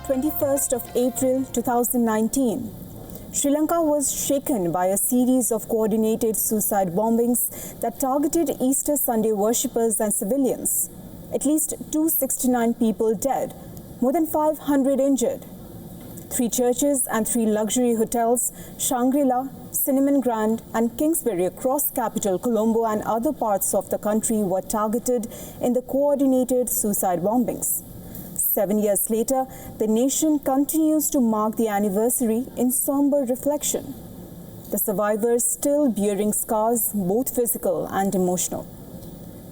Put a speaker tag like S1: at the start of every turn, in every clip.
S1: 21st of April 2019. Sri Lanka was shaken by a series of coordinated suicide bombings that targeted Easter Sunday worshippers and civilians. At least 269 people dead, more than 500 injured. 3 churches and 3 luxury hotels, Shangri-La, Cinnamon Grand and Kingsbury across capital Colombo and other parts of the country were targeted in the coordinated suicide bombings. 7 years later, the nation continues to mark the anniversary in somber reflection. The survivors still bearing scars, both physical and emotional.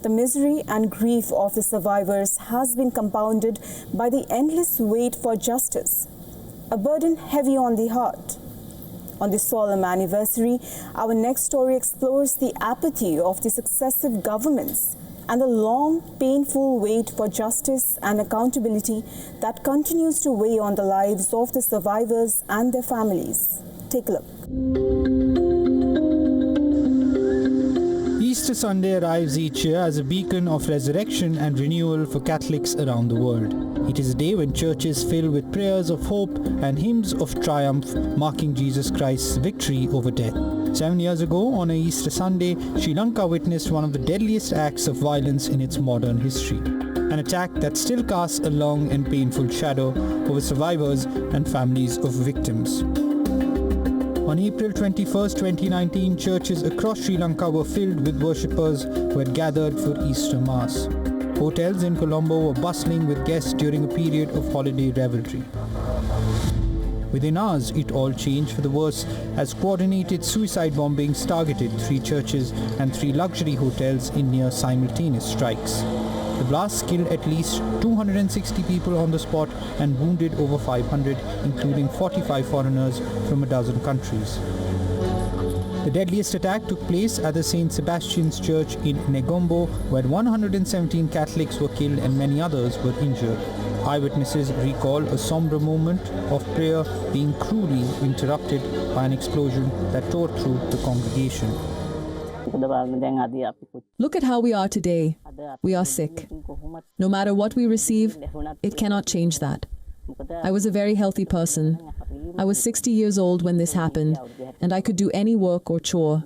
S1: The misery and grief of the survivors has been compounded by the endless wait for justice, a burden heavy on the heart. On this solemn anniversary, our next story explores the apathy of the successive governments and the long, painful wait for justice and accountability that continues to weigh on the lives of the survivors and their families. Take a look.
S2: Easter Sunday arrives each year as a beacon of resurrection and renewal for Catholics around the world. It is a day when churches fill with prayers of hope and hymns of triumph, marking Jesus Christ's victory over death. 7 years ago, on an Easter Sunday, Sri Lanka witnessed one of the deadliest acts of violence in its modern history. An attack that still casts a long and painful shadow over survivors and families of victims. On April 21, 2019, churches across Sri Lanka were filled with worshippers who had gathered for Easter Mass. Hotels in Colombo were bustling with guests during a period of holiday revelry. Within hours, it all changed for the worse as coordinated suicide bombings targeted 3 churches and 3 luxury hotels in near simultaneous strikes. The blasts killed at least 260 people on the spot and wounded over 500, including 45 foreigners from a dozen countries. The deadliest attack took place at the St. Sebastian's Church in Negombo, where 117 Catholics were killed and many others were injured. Eyewitnesses recall a sombre moment of prayer being cruelly interrupted by an explosion that tore through the congregation.
S3: Look at how we are today. We are sick. No matter what we receive, it cannot change that. I was a very healthy person. I was 60 years old when this happened, and I could do any work or chore.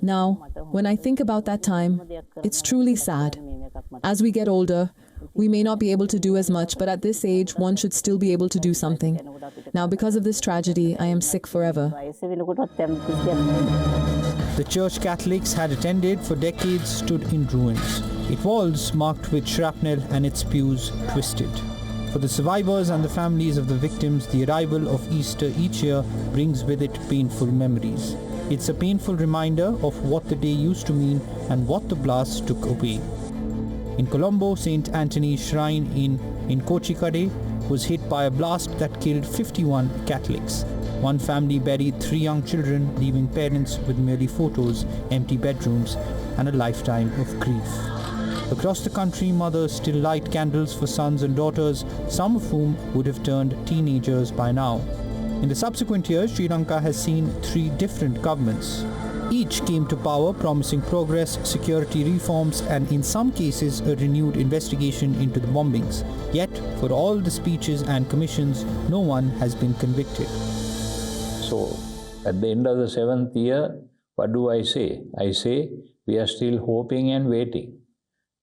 S3: Now, when I think about that time, it's truly sad. As we get older, we may not be able to do as much, but at this age, one should still be able to do something. Now, because of this tragedy, I am sick forever.
S2: The church Catholics had attended for decades stood in ruins, its walls marked with shrapnel and its pews twisted. For the survivors and the families of the victims, the arrival of Easter each year brings with it painful memories. It's a painful reminder of what the day used to mean and what the blast took away. In Colombo, St. Anthony's Shrine in Kochikade was hit by a blast that killed 51 Catholics. One family buried 3 young children, leaving parents with merely photos, empty bedrooms, and a lifetime of grief. Across the country, mothers still light candles for sons and daughters, some of whom would have turned teenagers by now. In the subsequent years, Sri Lanka has seen 3 different governments. Each came to power promising progress, security reforms, and in some cases a renewed investigation into the bombings. Yet, for all the speeches and commissions, no one has been convicted.
S4: So, at the end of the 7th year, what do I say? I say we are still hoping and waiting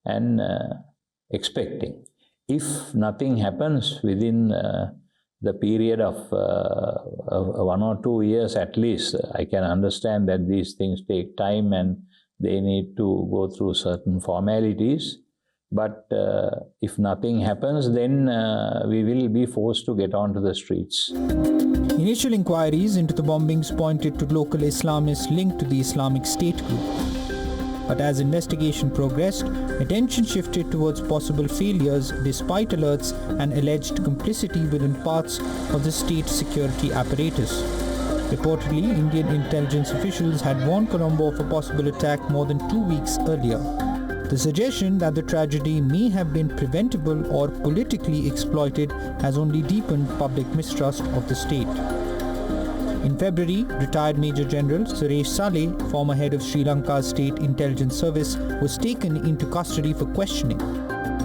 S4: and expecting. If nothing happens within the period of 1 or 2 years at least, I can understand that these things take time and they need to go through certain formalities. But if nothing happens, then we will be forced to get onto the streets.
S2: Initial inquiries into the bombings pointed to local Islamists linked to the Islamic State group. But as investigation progressed, attention shifted towards possible failures despite alerts and alleged complicity within parts of the state security apparatus. Reportedly, Indian intelligence officials had warned Colombo of a possible attack more than 2 weeks earlier. The suggestion that the tragedy may have been preventable or politically exploited has only deepened public mistrust of the state. In February, retired Major General Suresh Saleh, former head of Sri Lanka's State Intelligence Service, was taken into custody for questioning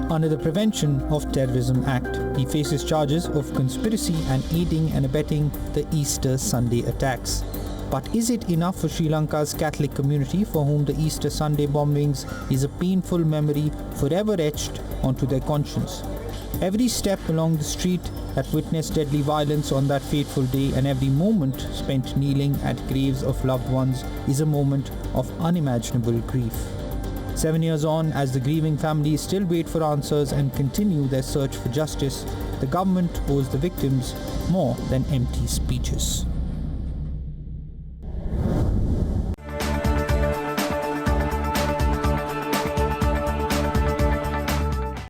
S2: under the Prevention of Terrorism Act. He faces charges of conspiracy and aiding and abetting the Easter Sunday attacks. But is it enough for Sri Lanka's Catholic community, for whom the Easter Sunday bombings is a painful memory forever etched onto their conscience? Every step along the street that witnessed deadly violence on that fateful day, and every moment spent kneeling at graves of loved ones, is a moment of unimaginable grief. 7 years on, as the grieving families still wait for answers and continue their search for justice, the government owes the victims more than empty speeches.